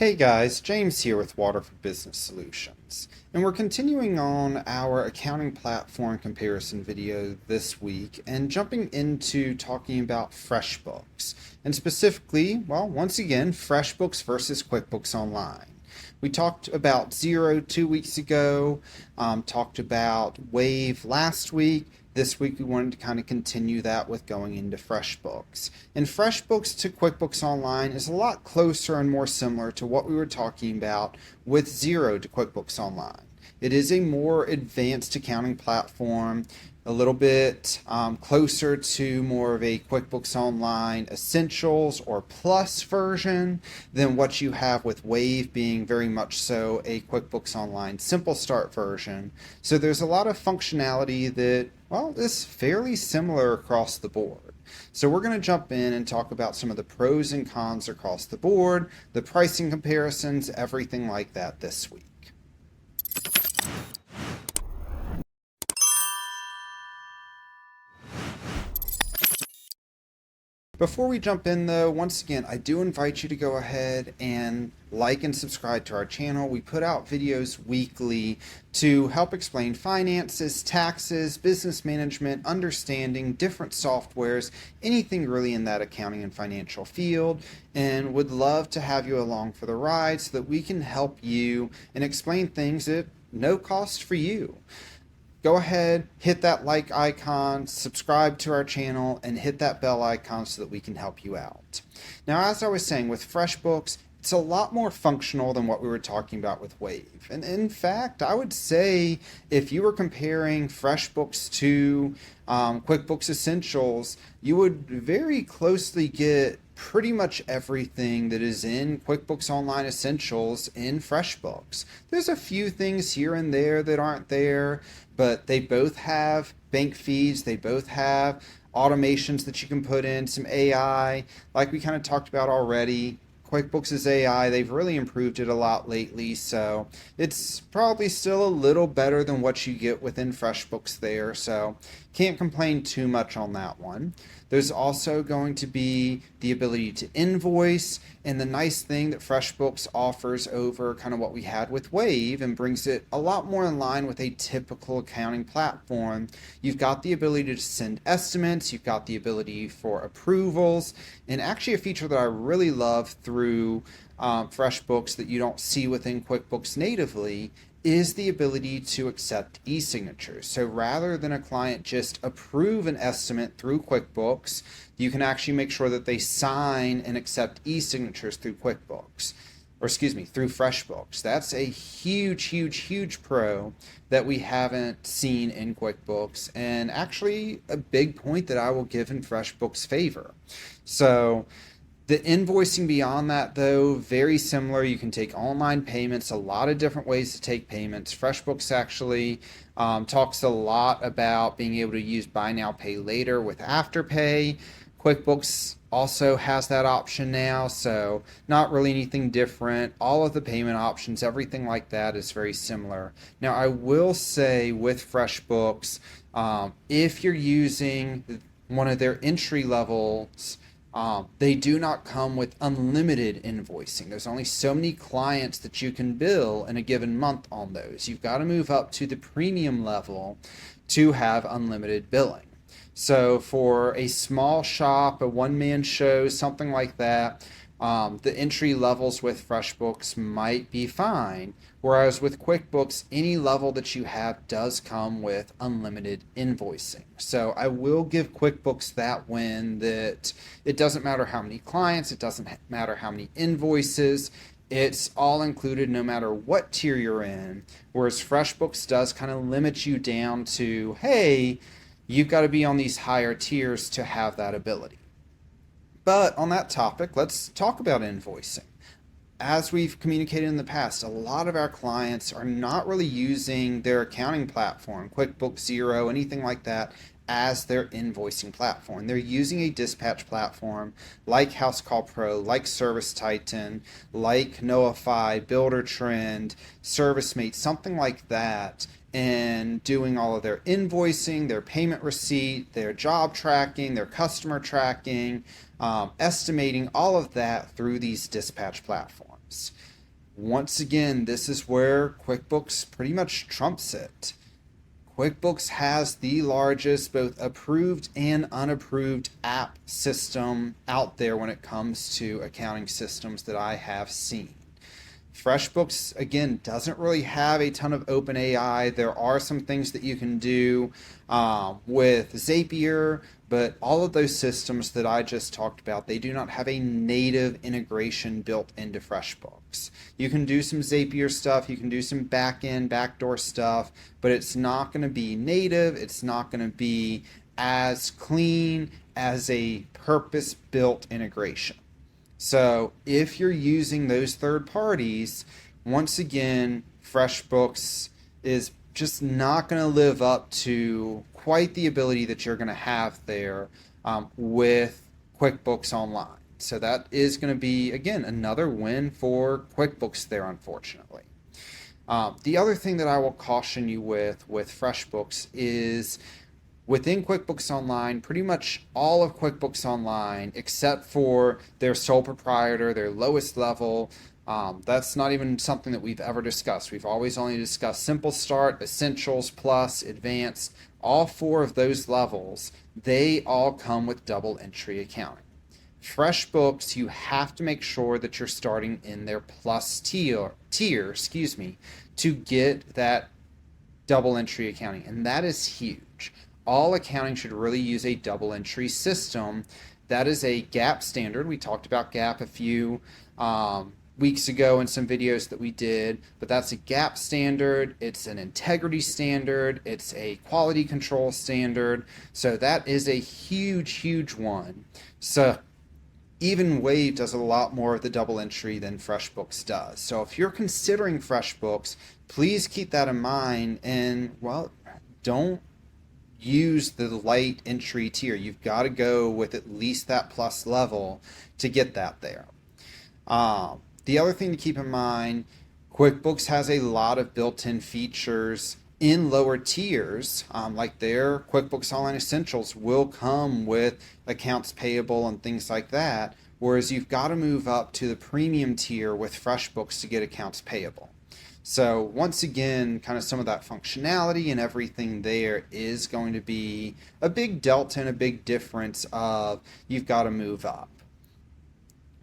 Hey guys, James here with Waterford Business Solutions. And we're continuing on our accounting platform comparison video this week and jumping into talking about FreshBooks. And specifically, well, once again, FreshBooks versus QuickBooks Online. We talked about Xero 2 weeks ago, talked about Wave last week. This week we wanted to kind of continue that with going into FreshBooks. And FreshBooks to QuickBooks Online is a lot closer and more similar to what we were talking about with Xero to QuickBooks Online. It is a more advanced accounting platform, a little bit closer to more of a QuickBooks Online Essentials or Plus version than what you have with Wave being very much so a QuickBooks Online Simple Start version. So there's a lot of functionality that, well, is fairly similar across the board. So we're going to jump in and talk about some of the pros and cons across the board, the pricing comparisons, everything like that this week. Before we jump in though, once again, I do invite you to go ahead and like and subscribe to our channel. We put out videos weekly to help explain finances, taxes, business management, understanding, different softwares, anything really in that accounting and financial field, and would love to have you along for the ride so that we can help you and explain things at no cost for you. Go ahead, hit that like icon, subscribe to our channel, and hit that bell icon so that we can help you out. Now, as I was saying, with FreshBooks, it's a lot more functional than what we were talking about with Wave. And in fact, I would say if you were comparing FreshBooks to QuickBooks Essentials, you would very closely get pretty much everything that is in QuickBooks Online Essentials in FreshBooks. There's a few things here and there that aren't there, but they both have bank feeds, they both have automations that you can put in, some AI, like we kind of talked about already. QuickBooks is AI. They've really improved it a lot lately, so it's probably still a little better than what you get within FreshBooks there, so can't complain too much on that one. There's also going to be the ability to invoice, and the nice thing that FreshBooks offers over kind of what we had with Wave and brings it a lot more in line with a typical accounting platform. You've got the ability to send estimates, you've got the ability for approvals, and actually a feature that I really love through FreshBooks that you don't see within QuickBooks natively is the ability to accept e-signatures. So rather than a client just approve an estimate through QuickBooks, you can actually make sure that they sign and accept e-signatures through QuickBooks, or excuse me, through FreshBooks. That's a huge pro that we haven't seen in QuickBooks, and actually a big point that I will give in FreshBooks' favor. So the invoicing beyond that, though, very similar. You can take online payments, a lot of different ways to take payments. FreshBooks actually talks a lot about being able to use buy now, pay later with Afterpay. QuickBooks also has that option now, so not really anything different. All of the payment options, everything like that is very similar. Now, I will say with FreshBooks, if you're using one of their entry levels, they do not come with unlimited invoicing. There's only so many clients that you can bill in a given month on those. You've got to move up to the premium level to have unlimited billing. So for a small shop, a one-man show, something like that, the entry levels with FreshBooks might be fine, whereas with QuickBooks, any level that you have does come with unlimited invoicing. So I will give QuickBooks that win, that it doesn't matter how many clients, it doesn't matter how many invoices, it's all included no matter what tier you're in, whereas FreshBooks does kind of limit you down to, hey, you've got to be on these higher tiers to have that ability. But on that topic, let's talk about invoicing. As we've communicated in the past, a lot of our clients are not really using their accounting platform, QuickBooks, Xero, anything like that, as their invoicing platform. They're using a dispatch platform like House Call Pro, like Service Titan, like Notify, Builder Trend, ServiceMate, something like that, and doing all of their invoicing, their payment receipt, their job tracking, their customer tracking, estimating, all of that through these dispatch platforms. once again, this is where QuickBooks pretty much trumps it. QuickBooks has the largest both approved and unapproved app system out there when it comes to accounting systems that I have seen. FreshBooks, again, doesn't really have a ton of open AI. There are some things that you can do with Zapier, but all of those systems that I just talked about, they do not have a native integration built into FreshBooks. You can do some Zapier stuff, you can do some back-end, backdoor stuff, but it's not going to be native. It's not going to be as clean as a purpose-built integration. So if you're using those third parties, once again, FreshBooks is just not going to live up to quite the ability that you're going to have there with QuickBooks Online. So that is going to be, again, another win for QuickBooks there, unfortunately. The other thing that I will caution you with FreshBooks is within QuickBooks Online, pretty much all of QuickBooks Online, except for their sole proprietor, their lowest level, that's not even something that we've ever discussed. We've always only discussed Simple Start, Essentials, Plus, Advanced. All four of those levels, they all come with double entry accounting. FreshBooks, you have to make sure that you're starting in their Plus tier, to get that double entry accounting, and that is huge. All accounting should really use a double entry system. That is a GAAP standard. We talked about GAAP a few weeks ago in some videos that we did, but that's a GAAP standard. It's an integrity standard. It's a quality control standard. So that is a huge one. So even Wave does a lot more of the double entry than FreshBooks does. So if you're considering FreshBooks, please keep that in mind and, well, don't use the light entry tier. You've got to go with at least that plus level to get that there. The other thing to keep in mind, QuickBooks has a lot of built-in features in lower tiers, like their QuickBooks Online Essentials will come with accounts payable and things like that, whereas you've got to move up to the premium tier with FreshBooks to get accounts payable. So once again, kind of some of that functionality and everything there is going to be a big delta and a big difference of you've got to move up.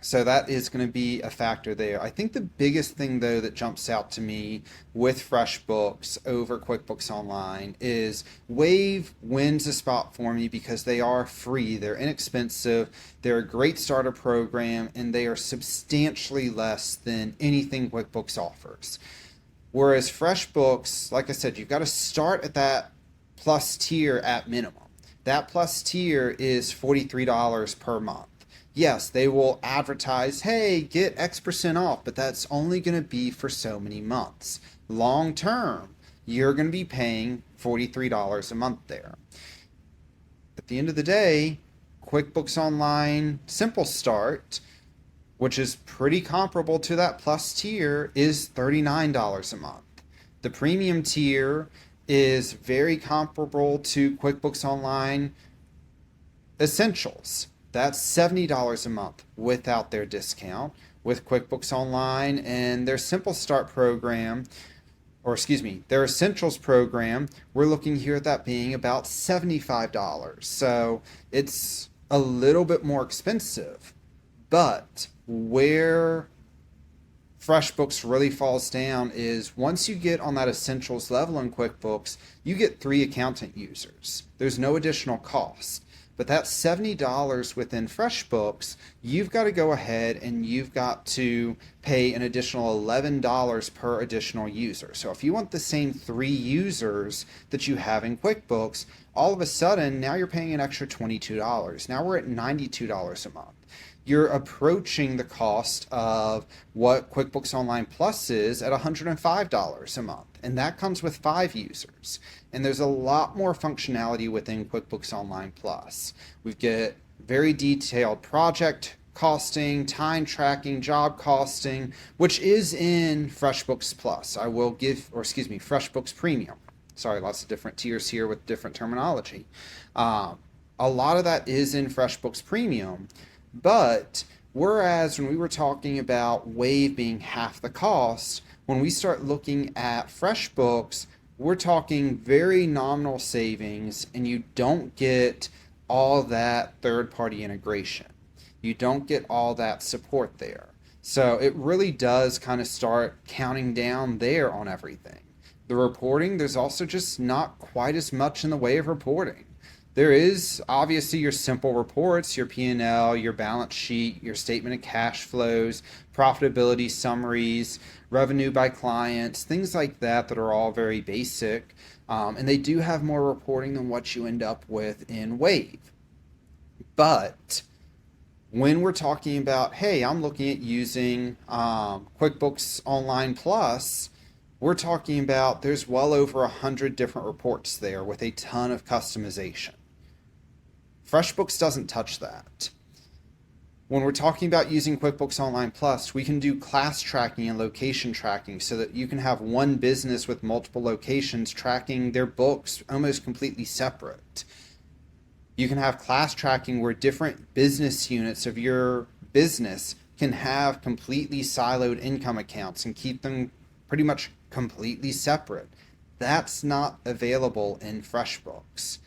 So that is going to be a factor there. I think the biggest thing, though, that jumps out to me with FreshBooks over QuickBooks Online is Wave wins a spot for me because they are free, they're inexpensive, they're a great starter program, and they are substantially less than anything QuickBooks offers. Whereas FreshBooks, like I said, you've got to start at that plus tier at minimum. That plus tier is $43 per month. Yes, they will advertise, hey, get X% off, but that's only going to be for so many months. Long term, you're going to be paying $43 a month there. At the end of the day, QuickBooks Online Simple Start, which is pretty comparable to that plus tier, is $39 a month. The premium tier is very comparable to QuickBooks Online Essentials. That's $70 a month without their discount. With QuickBooks Online and their Simple Start program, their Essentials program, we're looking here at that being about $75. So it's a little bit more expensive. But where FreshBooks really falls down is once you get on that Essentials level in QuickBooks, you get 3 accountant users. There's no additional cost. But that $70 within FreshBooks, you've got to go ahead and you've got to pay an additional $11 per additional user. So if you want the same 3 users that you have in QuickBooks, all of a sudden now you're paying an extra $22. Now we're at $92 a month. You're approaching the cost of what QuickBooks Online Plus is at $105 a month. And that comes with 5 users. And there's a lot more functionality within QuickBooks Online Plus. We get very detailed project costing, time tracking, job costing, which is in FreshBooks Plus. FreshBooks Premium. Sorry, lots of different tiers here with different terminology. A lot of that is in FreshBooks Premium. But Whereas when we were talking about Wave being half the cost, when we start looking at FreshBooks, we're talking very nominal savings, and you don't get all that third-party integration. You don't get all that support there. So it really does kind of start counting down there on everything. The reporting, there's also just not quite as much in the way of reporting. There is obviously your simple reports, your P&L, your balance sheet, your statement of cash flows, profitability summaries, revenue by clients, things like that that are all very basic. And they do have more reporting than what you end up with in Wave. But when we're talking about, hey, I'm looking at using QuickBooks Online Plus, we're talking about there's well over 100 different reports there with a ton of customization. FreshBooks doesn't touch that. When we're talking about using QuickBooks Online Plus, we can do class tracking and location tracking so that you can have one business with multiple locations tracking their books almost completely separate. You can have class tracking where different business units of your business can have completely siloed income accounts and keep them pretty much completely separate. That's not available in FreshBooks.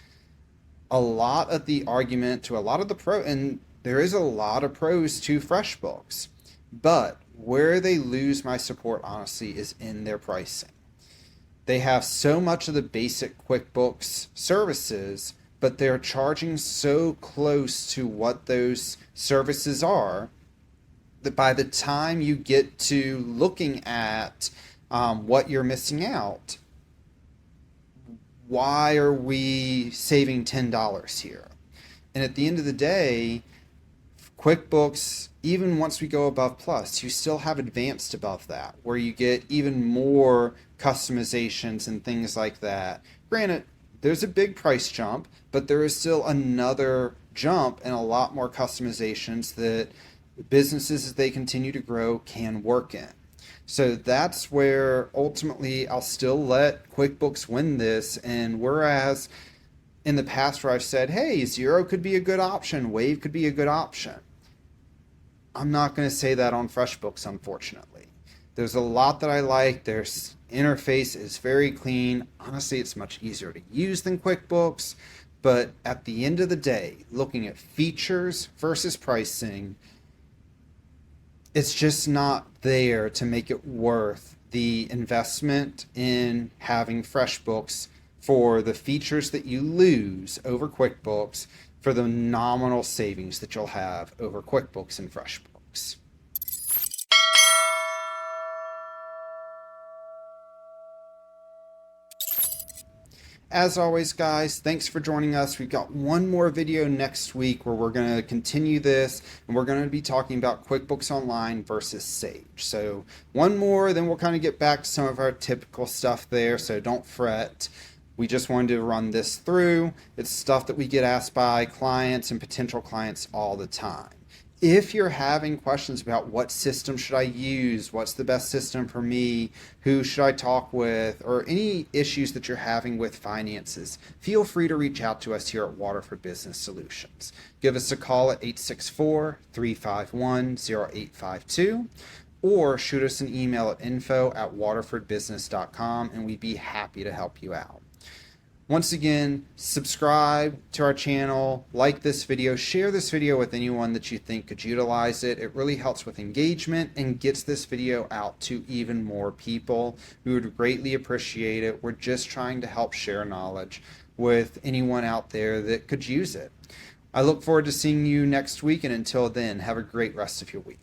A lot of the argument to a lot of the and there is a lot of pros to FreshBooks, but where they lose my support, honestly, is in their pricing. They have so much of the basic QuickBooks services, but they're charging so close to what those services are that by the time you get to looking at what you're missing out, why are we saving $10 here? And at the end of the day, QuickBooks, even once we go above Plus, you still have Advanced above that, where you get even more customizations and things like that. Granted, there's a big price jump, but there is still another jump and a lot more customizations that businesses, as they continue to grow, can work in. So that's where ultimately I'll still let QuickBooks win this. And whereas in the past where I've said, hey, Xero could be a good option, Wave could be a good option, I'm not going to say that on FreshBooks, unfortunately. There's a lot that I like. Their interface is very clean. Honestly, it's much easier to use than QuickBooks. But at the end of the day, looking at features versus pricing, it's just not there to make it worth the investment in having FreshBooks for the features that you lose over QuickBooks for the nominal savings that you'll have over QuickBooks and FreshBooks. As always, guys, thanks for joining us. We've got one more video next week where we're going to continue this, and we're going to be talking about QuickBooks Online versus Sage. So one more, then we'll kind of get back to some of our typical stuff there, so don't fret. We just wanted to run this through. It's stuff that we get asked by clients and potential clients all the time. If you're having questions about what system should I use, what's the best system for me, who should I talk with, or any issues that you're having with finances, feel free to reach out to us here at Waterford Business Solutions. Give us a call at 864-351-0852 or shoot us an email at info@waterfordbusiness.com and we'd be happy to help you out. Once again, subscribe to our channel, like this video, share this video with anyone that you think could utilize it. It really helps with engagement and gets this video out to even more people. We would greatly appreciate it. We're just trying to help share knowledge with anyone out there that could use it. I look forward to seeing you next week, and until then, have a great rest of your week.